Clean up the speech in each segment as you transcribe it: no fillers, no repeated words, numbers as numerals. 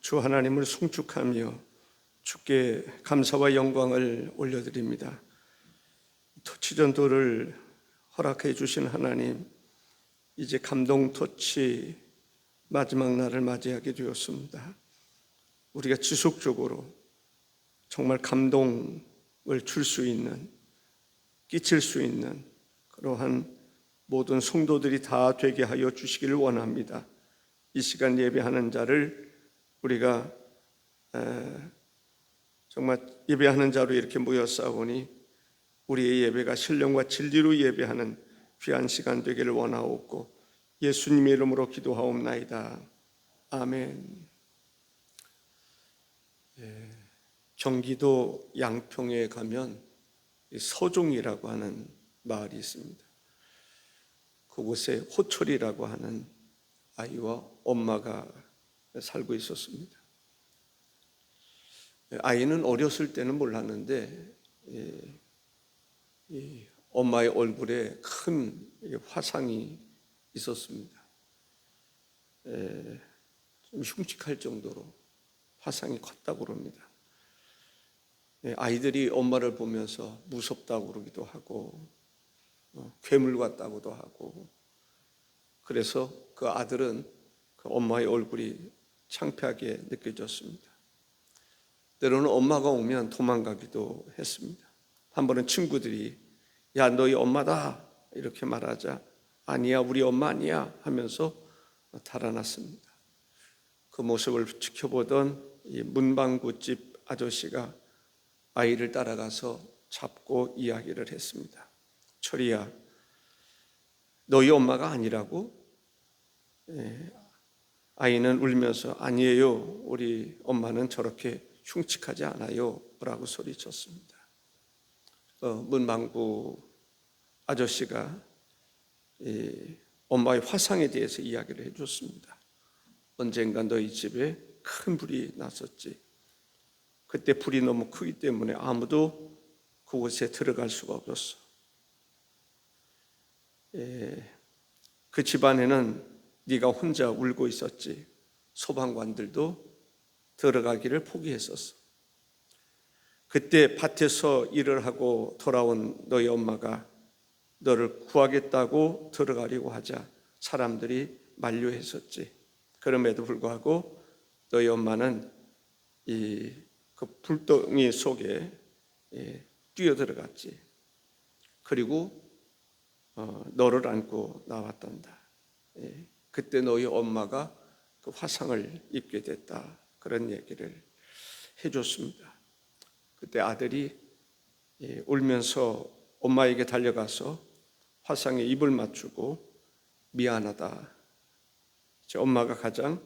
주 하나님을 송축하며 주께 감사와 영광을 올려드립니다. 토치전도를 허락해 주신 하나님, 이제 감동토치 마지막 날을 맞이하게 되었습니다. 우리가 지속적으로 정말 감동을 줄 수 있는, 끼칠 수 있는 그러한 모든 성도들이 다 되게 하여 주시기를 원합니다. 이 시간 예배하는 자를 우리가 정말 예배하는 자로 이렇게 모여싸우니 우리의 예배가 신령과 진리로 예배하는 귀한 시간 되기를 원하옵고 예수님의 이름으로 기도하옵나이다. 아멘. 경기도 양평에 가면 서종이라고 하는 마을이 있습니다. 그곳에 호철이라고 하는 아이와 엄마가 살고 있었습니다. 아이는 어렸을 때는 몰랐는데 엄마의 얼굴에 큰 화상이 있었습니다. 좀 흉측할 정도로 화상이 컸다고 그럽니다. 아이들이 엄마를 보면서 무섭다고 그러기도 하고 괴물 같다고도 하고, 그래서 그 아들은 그 엄마의 얼굴이 창피하게 느껴졌습니다. 때로는 엄마가 오면 도망가기도 했습니다. 한 번은 친구들이 야 너희 엄마다 이렇게 말하자 아니야 우리 엄마 아니야 하면서 달아났습니다. 그 모습을 지켜보던 이 문방구집 아저씨가 아이를 따라가서 잡고 이야기를 했습니다. 철이야, 너희 엄마가 아니라고? 아이는 울면서 아니에요, 우리 엄마는 저렇게 흉측하지 않아요 라고 소리쳤습니다. 문방구 아저씨가 엄마의 화상에 대해서 이야기를 해줬습니다. 언젠가 너희 집에 큰 불이 났었지. 그때 불이 너무 크기 때문에 아무도 그곳에 들어갈 수가 없었어. 그 집안에는 네가 혼자 울고 있었지. 소방관들도 들어가기를 포기했었어. 그때 밭에서 일을 하고 돌아온 너희 엄마가 너를 구하겠다고 들어가려고 하자 사람들이 만류했었지. 그럼에도 불구하고 너희 엄마는 그 불덩이 속에 뛰어들어갔지. 그리고 너를 안고 나왔단다. 그때 너희 엄마가 그 화상을 입게 됐다. 그런 얘기를 해줬습니다. 그때 아들이 울면서 엄마에게 달려가서 화상에 입을 맞추고 미안하다. 엄마가 가장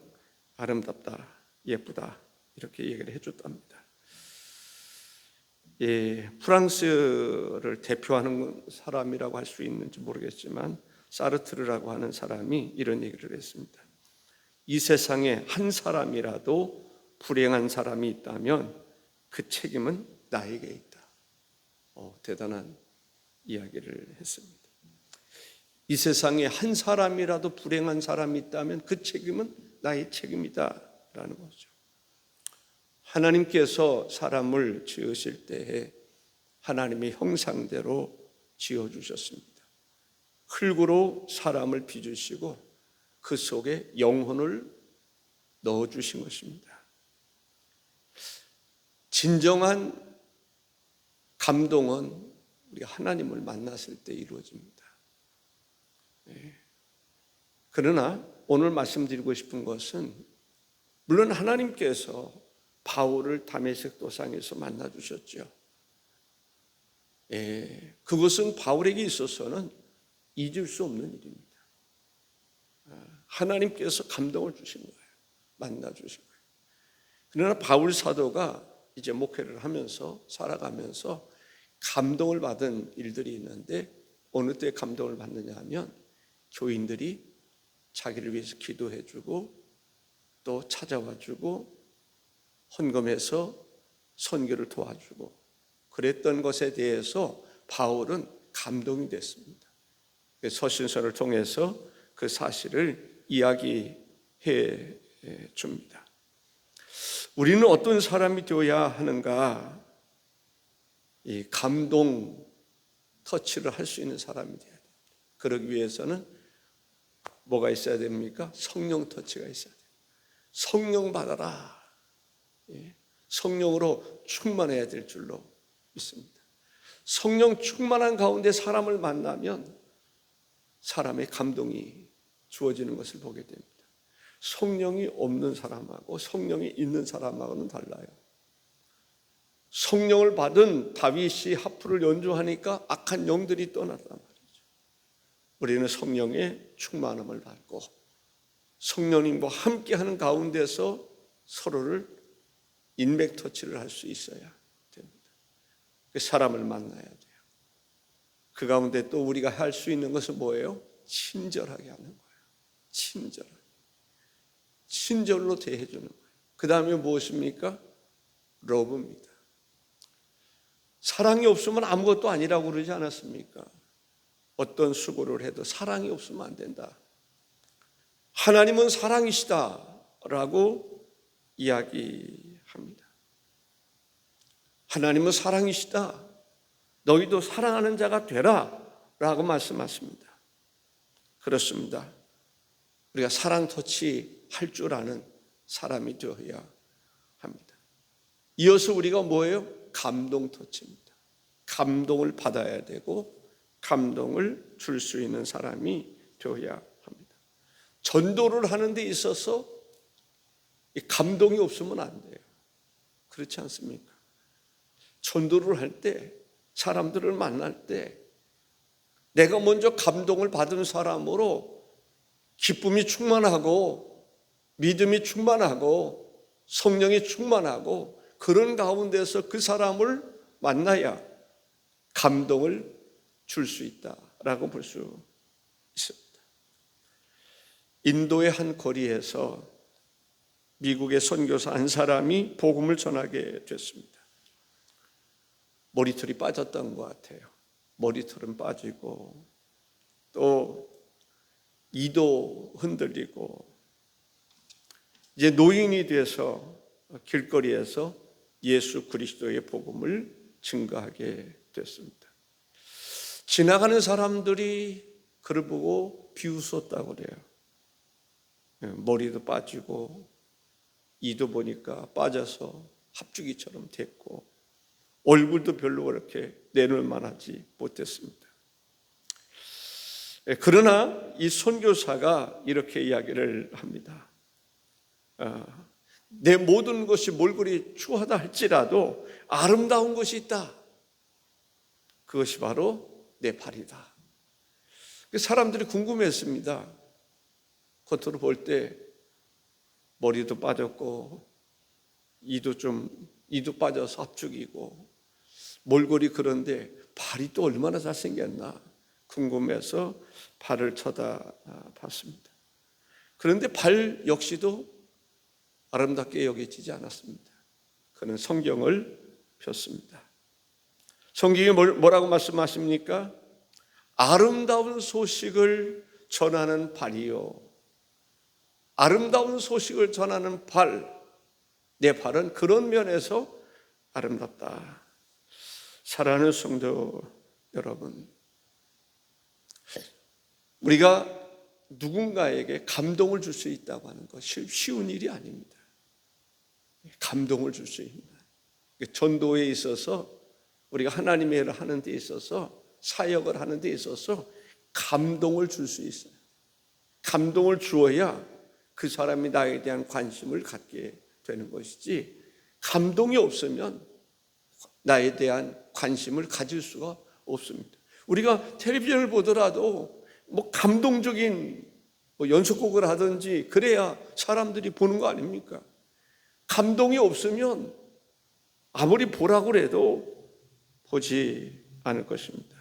아름답다, 예쁘다 이렇게 얘기를 해줬답니다. 프랑스를 대표하는 사람이라고 할 수 있는지 모르겠지만 사르트르라고 하는 사람이 이런 얘기를 했습니다. 이 세상에 한 사람이라도 불행한 사람이 있다면 그 책임은 나에게 있다. 대단한 이야기를 했습니다. 이 세상에 한 사람이라도 불행한 사람이 있다면 그 책임은 나의 책임이다 라는 거죠. 하나님께서 사람을 지으실 때에 하나님의 형상대로 지어주셨습니다. 흙으로 사람을 빚으시고 그 속에 영혼을 넣어주신 것입니다. 진정한 감동은 우리 하나님을 만났을 때 이루어집니다. 그러나 오늘 말씀드리고 싶은 것은 물론 하나님께서 바울을 다메섹 도상에서 만나주셨죠. 그것은 바울에게 있어서는 잊을 수 없는 일입니다. 하나님께서 감동을 주신 거예요. 만나주신 거예요. 그러나 바울 사도가 이제 목회를 하면서 살아가면서 감동을 받은 일들이 있는데 어느 때 감동을 받느냐 하면 교인들이 자기를 위해서 기도해주고 또 찾아와주고 헌금해서 선교를 도와주고 그랬던 것에 대해서 바울은 감동이 됐습니다. 서신서를 통해서 그 사실을 이야기해 줍니다. 우리는 어떤 사람이 되어야 하는가? 이 감동 터치를 할 수 있는 사람이 되어야 됩니다. 그러기 위해서는 뭐가 있어야 됩니까? 성령 터치가 있어야 돼요. 성령 받아라. 성령으로 충만해야 될 줄로 믿습니다. 성령 충만한 가운데 사람을 만나면 사람의 감동이 주어지는 것을 보게 됩니다. 성령이 없는 사람하고 성령이 있는 사람하고는 달라요. 성령을 받은 다윗이 하프를 연주하니까 악한 영들이 떠났단 말이죠. 우리는 성령의 충만함을 받고 성령님과 함께하는 가운데서 서로를 인맥 터치를 할 수 있어야 됩니다. 그 사람을 만나야 돼요. 그 가운데 또 우리가 할 수 있는 것은 뭐예요? 친절하게 하는 거예요. 친절로 대해주는 거예요. 그 다음에 무엇입니까? 러브입니다. 사랑이 없으면 아무것도 아니라고 그러지 않았습니까? 어떤 수고를 해도 사랑이 없으면 안 된다. 하나님은 사랑이시다라고 이야기합니다. 하나님은 사랑이시다. 너희도 사랑하는 자가 되라 라고 말씀하십니다. 그렇습니다. 우리가 사랑 터치 할 줄 아는 사람이 되어야 합니다. 이어서 우리가 뭐예요? 감동 터치입니다. 감동을 받아야 되고 감동을 줄 수 있는 사람이 되어야 합니다. 전도를 하는 데 있어서 이 감동이 없으면 안 돼요. 그렇지 않습니까? 전도를 할 때, 사람들을 만날 때 내가 먼저 감동을 받은 사람으로 기쁨이 충만하고 믿음이 충만하고 성령이 충만하고 그런 가운데서 그 사람을 만나야 감동을 줄 수 있다라고 볼 수 있습니다. 인도의 한 거리에서 미국의 선교사 한 사람이 복음을 전하게 됐습니다. 머리털이 빠졌던 것 같아요. 머리털은 빠지고 또 이도 흔들리고 이제 노인이 돼서 길거리에서 예수 그리스도의 복음을 증거하게 됐습니다. 지나가는 사람들이 그를 보고 비웃었다고 그래요. 머리도 빠지고 이도 보니까 빠져서 합주기처럼 됐고 얼굴도 별로 그렇게 내놓을 만하지 못했습니다. 그러나 이 선교사가 이렇게 이야기를 합니다. 내 모든 것이 몰골이 추하다 할지라도 아름다운 것이 있다. 그것이 바로 내 발이다. 사람들이 궁금했습니다. 겉으로 볼 때 머리도 빠졌고 이도 빠져서 합죽이고 몰골이 그런데 발이 또 얼마나 잘생겼나 궁금해서 발을 쳐다봤습니다. 그런데 발 역시도 아름답게 여겨지지 않았습니다. 그는 성경을 폈습니다. 성경이 뭐라고 말씀하십니까? 아름다운 소식을 전하는 발이요. 아름다운 소식을 전하는 발. 내 발은 그런 면에서 아름답다. 사랑하는 성도 여러분, 우리가 누군가에게 감동을 줄 수 있다고 하는 것이 쉬운 일이 아닙니다. 감동을 줄 수 있는 전도에 있어서 우리가 하나님의 일을 하는 데 있어서 사역을 하는 데 있어서 감동을 줄 수 있어요. 감동을 주어야 그 사람이 나에 대한 관심을 갖게 되는 것이지 감동이 없으면 나에 대한 관심을 가질 수가 없습니다. 우리가 텔레비전을 보더라도 감동적인 연속곡을 하든지 그래야 사람들이 보는 거 아닙니까? 감동이 없으면 아무리 보라고 해도 보지 않을 것입니다.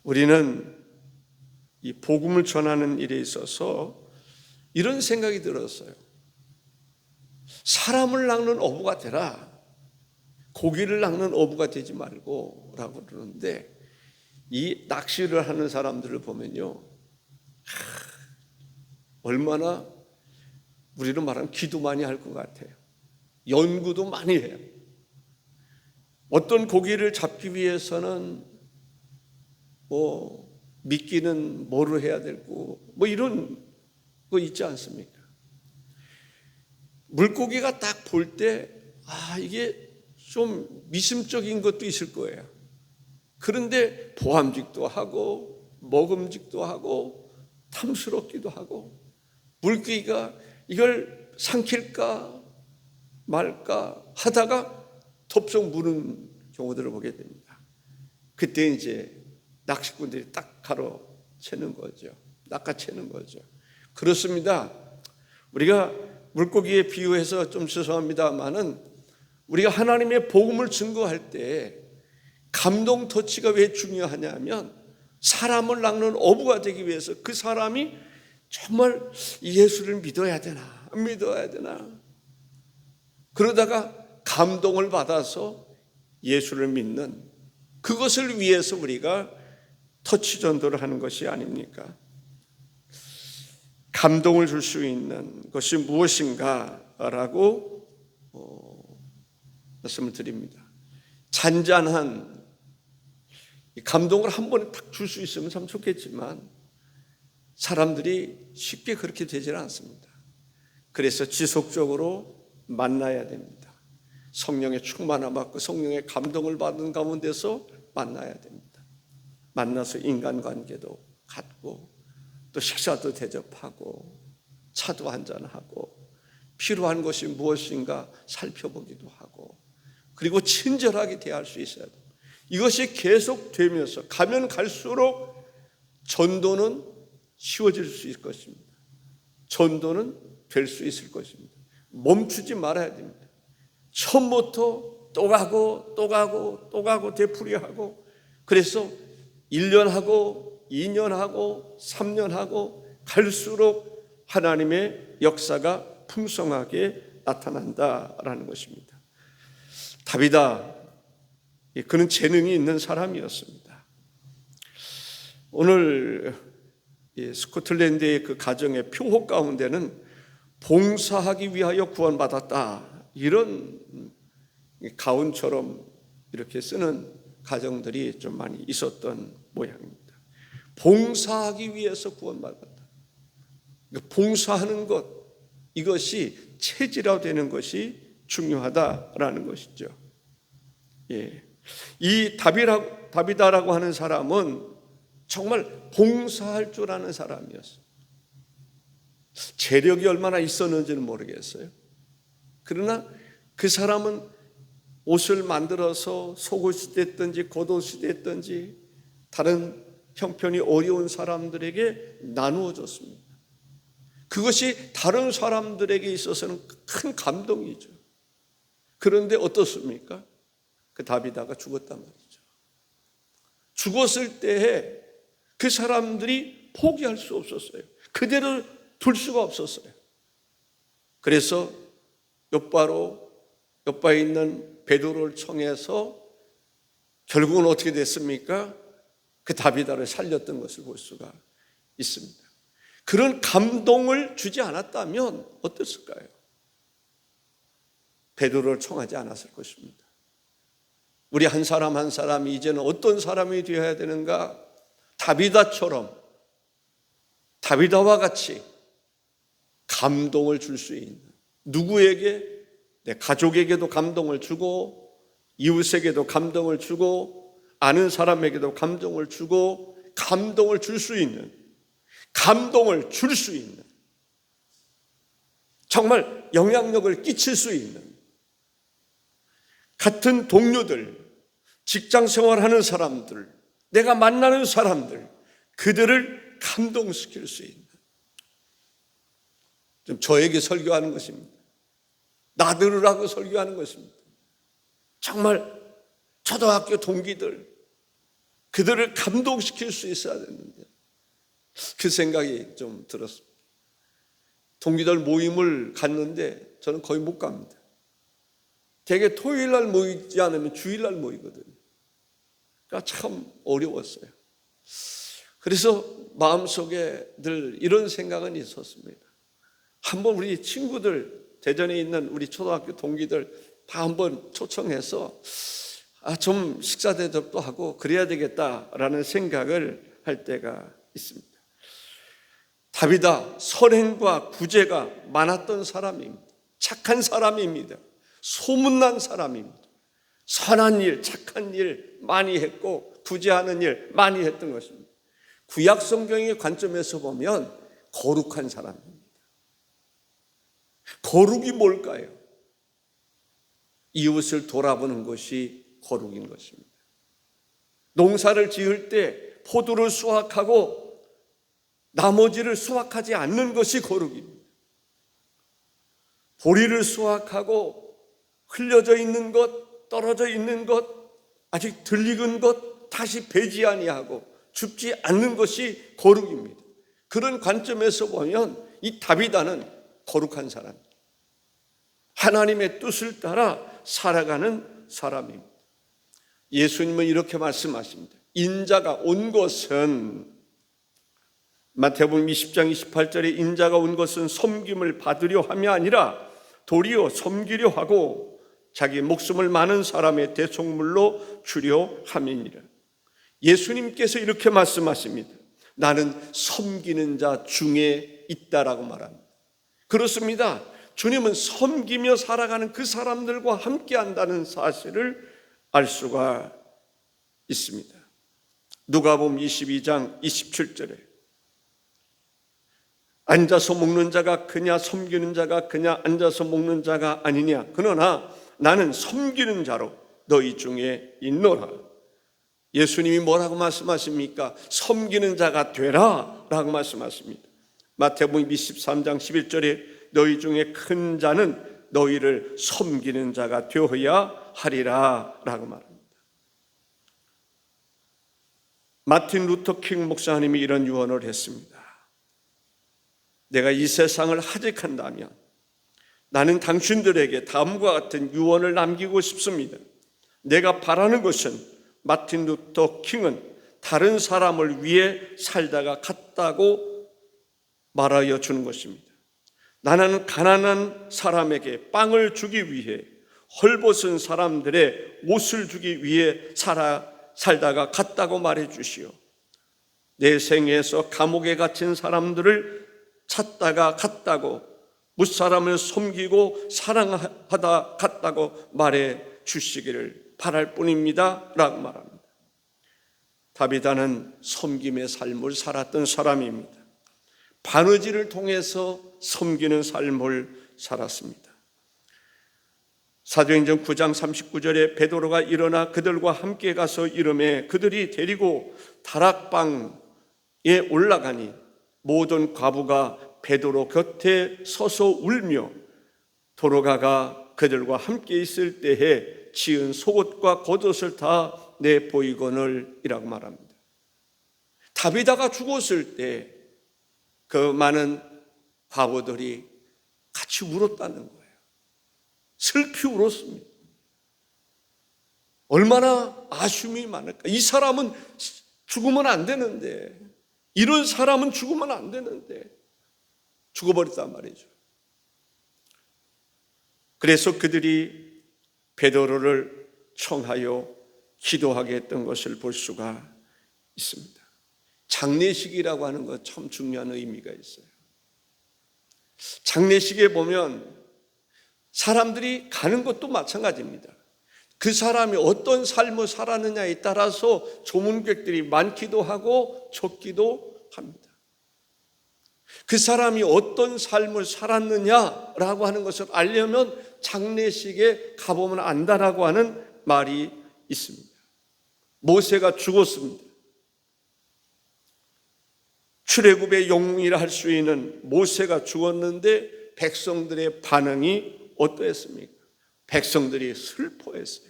우리는 이 복음을 전하는 일에 있어서 이런 생각이 들었어요. 사람을 낚는 어부가 되라. 고기를 낚는 어부가 되지 말고 라고 그러는데 이 낚시를 하는 사람들을 보면요. 얼마나 우리로 말하면 기도 많이 할 것 같아요. 연구도 많이 해요. 어떤 고기를 잡기 위해서는 미끼는 뭐로 해야 되고 이런 거 있지 않습니까? 물고기가 딱 볼 때 이게 좀 미심적인 것도 있을 거예요. 그런데 보암직도 하고 먹음직도 하고 탐스럽기도 하고, 물고기가 이걸 삼킬까 말까 하다가 덥석 무는 경우들을 보게 됩니다. 그때 이제 낚시꾼들이 딱 가로채는 거죠. 낚아채는 거죠. 그렇습니다. 우리가 물고기에 비유해서 좀 죄송합니다만은, 우리가 하나님의 복음을 증거할 때 감동 터치가 왜 중요하냐면, 사람을 낚는 어부가 되기 위해서 그 사람이 정말 예수를 믿어야 되나 안 믿어야 되나, 그러다가 감동을 받아서 예수를 믿는, 그것을 위해서 우리가 터치 전도를 하는 것이 아닙니까? 감동을 줄 수 있는 것이 무엇인가라고 말씀을 드립니다. 잔잔한 감동을 한 번에 딱 줄 수 있으면 참 좋겠지만, 사람들이 쉽게 그렇게 되지는 않습니다. 그래서 지속적으로 만나야 됩니다. 성령의 충만함 받고 성령의 감동을 받는 가운데서 만나야 됩니다. 만나서 인간관계도 갖고, 또 식사도 대접하고, 차도 한잔하고, 필요한 것이 무엇인가 살펴보기도 하고, 그리고 친절하게 대할 수 있어야 돼요. 이것이 계속되면서 가면 갈수록 전도는 쉬워질 수 있을 것입니다. 전도는 될 수 있을 것입니다. 멈추지 말아야 됩니다. 처음부터 또 가고 또 가고 또 가고 되풀이하고, 그래서 1년 하고 2년 하고 3년 하고 갈수록 하나님의 역사가 풍성하게 나타난다라는 것입니다. 다비다, 그는 재능이 있는 사람이었습니다. 오늘 스코틀랜드의 그 가정의 표호 가운데는 봉사하기 위하여 구원받았다, 이런 가운처럼 이렇게 쓰는 가정들이 좀 많이 있었던 모양입니다. 봉사하기 위해서 구원받았다. 봉사하는 것, 이것이 체질화되는 것이 중요하다라는 것이죠. 이 다비다라고 하는 사람은 정말 봉사할 줄 아는 사람이었어요. 재력이 얼마나 있었는지는 모르겠어요. 그러나 그 사람은 옷을 만들어서 속옷이 됐든지 겉옷이 됐든지 다른 형편이 어려운 사람들에게 나누어 줬습니다. 그것이 다른 사람들에게 있어서는 큰 감동이죠. 그런데 어떻습니까? 그 다비다가 죽었단 말이죠. 죽었을 때에 그 사람들이 포기할 수 없었어요. 그대로 둘 수가 없었어요. 그래서 요바에 있는 베드로를 청해서 결국은 어떻게 됐습니까? 그 다비다를 살렸던 것을 볼 수가 있습니다. 그런 감동을 주지 않았다면 어땠을까요? 베드로를 청하지 않았을 것입니다. 우리 한 사람 한 사람이 이제는 어떤 사람이 되어야 되는가? 다비다처럼, 다비다와 같이 감동을 줄 수 있는, 누구에게? 내 가족에게도 감동을 주고, 이웃에게도 감동을 주고, 아는 사람에게도 감동을 주고, 감동을 줄 수 있는, 감동을 줄 수 있는, 정말 영향력을 끼칠 수 있는, 같은 동료들, 직장 생활하는 사람들, 내가 만나는 사람들, 그들을 감동시킬 수 있는, 좀 저에게 설교하는 것입니다. 나 들으라고 설교하는 것입니다. 정말 초등학교 동기들, 그들을 감동시킬 수 있어야 되는데, 그 생각이 좀 들었습니다. 동기들 모임을 갔는데 저는 거의 못 갑니다. 대개 토요일 날 모이지 않으면 주일 날 모이거든요. 그러니까 참 어려웠어요. 그래서 마음속에 늘 이런 생각은 있었습니다. 한번 우리 친구들 대전에 있는 우리 초등학교 동기들 다 한번 초청해서 좀 식사 대접도 하고 그래야 되겠다라는 생각을 할 때가 있습니다. 다윗아 선행과 구제가 많았던 사람입니다. 착한 사람입니다. 소문난 사람입니다. 선한 일, 착한 일 많이 했고 구제하는 일 많이 했던 것입니다. 구약 성경의 관점에서 보면 거룩한 사람입니다. 거룩이 뭘까요? 이웃을 돌아보는 것이 거룩인 것입니다. 농사를 지을 때 포도를 수확하고 나머지를 수확하지 않는 것이 거룩입니다. 보리를 수확하고 흘려져 있는 것, 떨어져 있는 것, 아직 덜 익은 것 다시 베지 아니하고 줍지 않는 것이 거룩입니다. 그런 관점에서 보면 이 다윗아는 거룩한 사람입니다. 하나님의 뜻을 따라 살아가는 사람입니다. 예수님은 이렇게 말씀하십니다. 인자가 온 것은, 마태복음 20장 28절에 인자가 온 것은 섬김을 받으려 함이 아니라 도리어 섬기려 하고 자기 목숨을 많은 사람의 대속물로 주려 함이니라. 예수님께서 이렇게 말씀하십니다. 나는 섬기는 자 중에 있다라고 말합니다. 그렇습니다. 주님은 섬기며 살아가는 그 사람들과 함께 한다는 사실을 알 수가 있습니다. 누가복음 22장 27절에 앉아서 먹는 자가 그냐 섬기는 자가 그냐 앉아서 먹는 자가 아니냐 그러나 나는 섬기는 자로 너희 중에 있노라. 예수님이 뭐라고 말씀하십니까? 섬기는 자가 되라 라고 말씀하십니다. 마태복음 23장 11절에 너희 중에 큰 자는 너희를 섬기는 자가 되어야 하리라 라고 말합니다. 마틴 루터 킹 목사님이 이런 유언을 했습니다. 내가 이 세상을 하직한다면 나는 당신들에게 다음과 같은 유언을 남기고 싶습니다. 내가 바라는 것은 마틴 루터 킹은 다른 사람을 위해 살다가 갔다고 말하여 주는 것입니다. 나는 가난한 사람에게 빵을 주기 위해 헐벗은 사람들의 옷을 주기 위해 살다가 갔다고 말해 주시오. 내 생에서 감옥에 갇힌 사람들을 찾다가 갔다고, 무사람을 섬기고 사랑하다 갔다고 말해 주시기를 바랄 뿐입니다 라고 말합니다. 다윗은 섬김의 삶을 살았던 사람입니다. 바느질을 통해서 섬기는 삶을 살았습니다. 사도행전 9장 39절에 베드로가 일어나 그들과 함께 가서 이르매 그들이 데리고 다락방에 올라가니 모든 과부가 베드로 곁에 서서 울며 도로가가 그들과 함께 있을 때에 지은 속옷과 겉옷을 다 내보이거늘 이라고 말합니다. 다윗아가 죽었을 때 그 많은 과부들이 같이 울었다는 거예요. 슬피 울었습니다. 얼마나 아쉬움이 많을까. 이 사람은 죽으면 안 되는데, 이런 사람은 죽으면 안 되는데 죽어버렸단 말이죠. 그래서 그들이 베드로를 청하여 기도하게 했던 것을 볼 수가 있습니다. 장례식이라고 하는 것 참 중요한 의미가 있어요. 장례식에 보면 사람들이 가는 것도 마찬가지입니다. 그 사람이 어떤 삶을 살았느냐에 따라서 조문객들이 많기도 하고 적기도 합니다. 그 사람이 어떤 삶을 살았느냐라고 하는 것을 알려면 장례식에 가보면 안다라고 하는 말이 있습니다. 모세가 죽었습니다. 출애굽의 영웅이라 할 수 있는 모세가 죽었는데 백성들의 반응이 어떠했습니까? 백성들이 슬퍼했어요.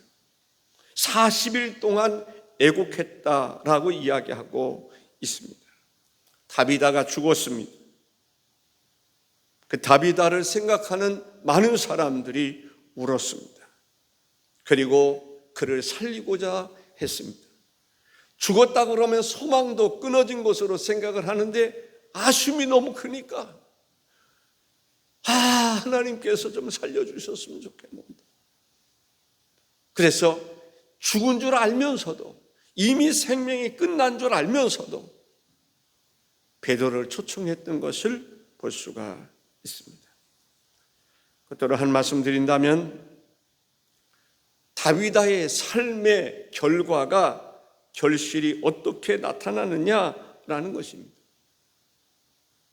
40일 동안 애곡했다라고 이야기하고 있습니다. 다비다가 죽었습니다. 그 다비다를 생각하는 많은 사람들이 울었습니다. 그리고 그를 살리고자 했습니다. 죽었다 그러면 소망도 끊어진 것으로 생각을 하는데 아쉬움이 너무 크니까 하나님께서 좀 살려주셨으면 좋겠는데. 그래서 죽은 줄 알면서도, 이미 생명이 끝난 줄 알면서도 베드로를 초청했던 것을 볼 수가 있습니다. 그대로 한 말씀 드린다면, 다윗의 삶의 결과가 결실이 어떻게 나타나느냐라는 것입니다.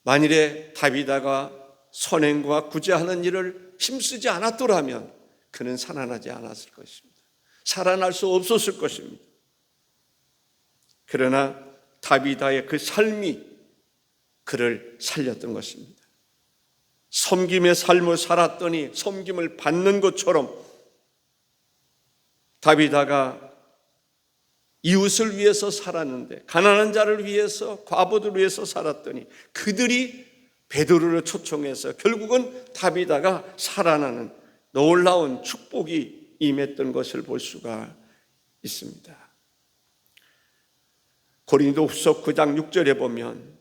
만일에 다윗아가 선행과 구제하는 일을 힘쓰지 않았더라면 그는 살아나지 않았을 것입니다. 살아날 수 없었을 것입니다. 그러나 다윗아의 그 삶이 그를 살렸던 것입니다. 섬김의 삶을 살았더니 섬김을 받는 것처럼 다윗아가 이웃을 위해서 살았는데, 가난한 자를 위해서, 과부들을 위해서 살았더니 그들이 베드로를 초청해서 결국은 다윗아가 살아나는 놀라운 축복이 임했던 것을 볼 수가 있습니다. 고린도후서 9장 6절에 보면,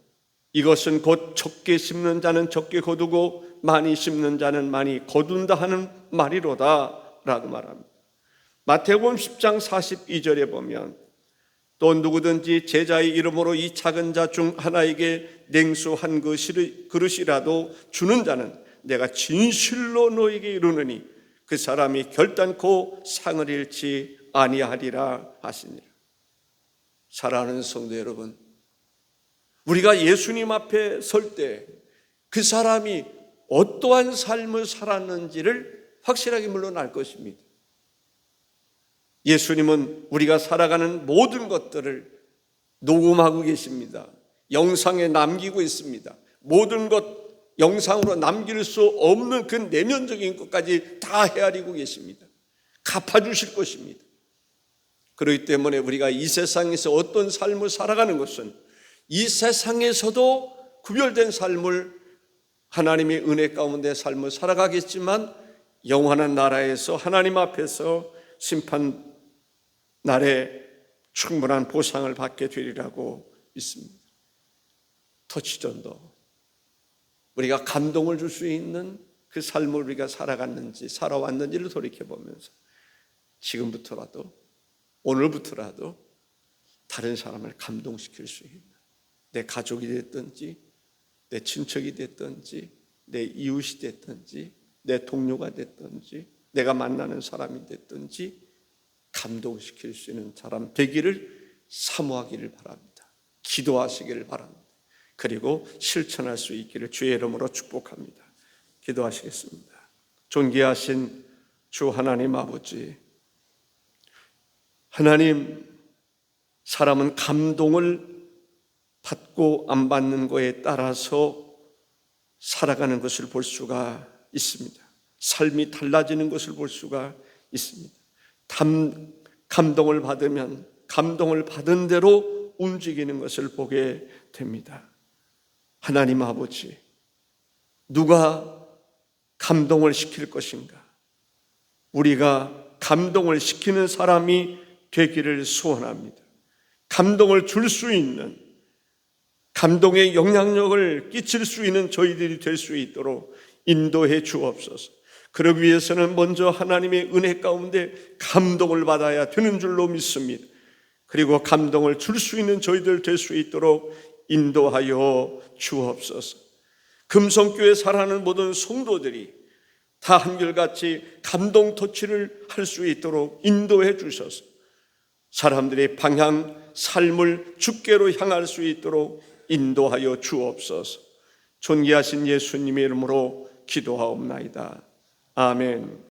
이것은 곧 적게 심는 자는 적게 거두고 많이 심는 자는 많이 거둔다 하는 말이로다 라고 말합니다. 마태복음 10장 42절에 보면, 또 누구든지 제자의 이름으로 이 작은 자 중 하나에게 냉수 한 그릇이라도 주는 자는 내가 진실로 너에게 이르노니 그 사람이 결단코 상을 잃지 아니하리라 하시니라. 사랑하는 성도 여러분, 우리가 예수님 앞에 설 때 그 사람이 어떠한 삶을 살았는지를 확실하게 물론 알 것입니다. 예수님은 우리가 살아가는 모든 것들을 녹음하고 계십니다. 영상에 남기고 있습니다. 모든 것 영상으로 남길 수 없는 그 내면적인 것까지 다 헤아리고 계십니다. 갚아주실 것입니다. 그렇기 때문에 우리가 이 세상에서 어떤 삶을 살아가는 것은 이 세상에서도 구별된 삶을, 하나님의 은혜 가운데 삶을 살아가겠지만 영원한 나라에서 하나님 앞에서 심판 날에 충분한 보상을 받게 되리라고 믿습니다. 터치전도 우리가 감동을 줄 수 있는 그 삶을 우리가 살아왔는지를 돌이켜보면서 지금부터라도, 오늘부터라도 다른 사람을 감동시킬 수 있는, 내 가족이 됐든지 내 친척이 됐든지 내 이웃이 됐든지 내 동료가 됐든지 내가 만나는 사람이 됐든지 감동시킬 수 있는 사람 되기를 사모하기를 바랍니다. 기도하시기를 바랍니다. 그리고 실천할 수 있기를 주의 이름으로 축복합니다. 기도하시겠습니다. 존귀하신 주 하나님 아버지, 하나님, 사람은 감동을 받고 안 받는 거에 따라서 살아가는 것을 볼 수가 있습니다. 삶이 달라지는 것을 볼 수가 있습니다. 감동을 받으면 감동을 받은 대로 움직이는 것을 보게 됩니다. 하나님 아버지, 누가 감동을 시킬 것인가? 우리가 감동을 시키는 사람이 되기를 소원합니다. 감동을 줄 수 있는, 감동의 영향력을 끼칠 수 있는 저희들이 될 수 있도록 인도해 주옵소서. 그러기 위해서는 먼저 하나님의 은혜 가운데 감동을 받아야 되는 줄로 믿습니다. 그리고 감동을 줄 수 있는 저희들 될 수 있도록 인도하여 주옵소서. 금성교회 살아가는 모든 성도들이 다 한결같이 감동 터치를 할 수 있도록 인도해 주셔서 사람들의 방향, 삶을 주께로 향할 수 있도록 인도하여 주옵소서. 존귀하신 예수님의 이름으로 기도하옵나이다. 아멘.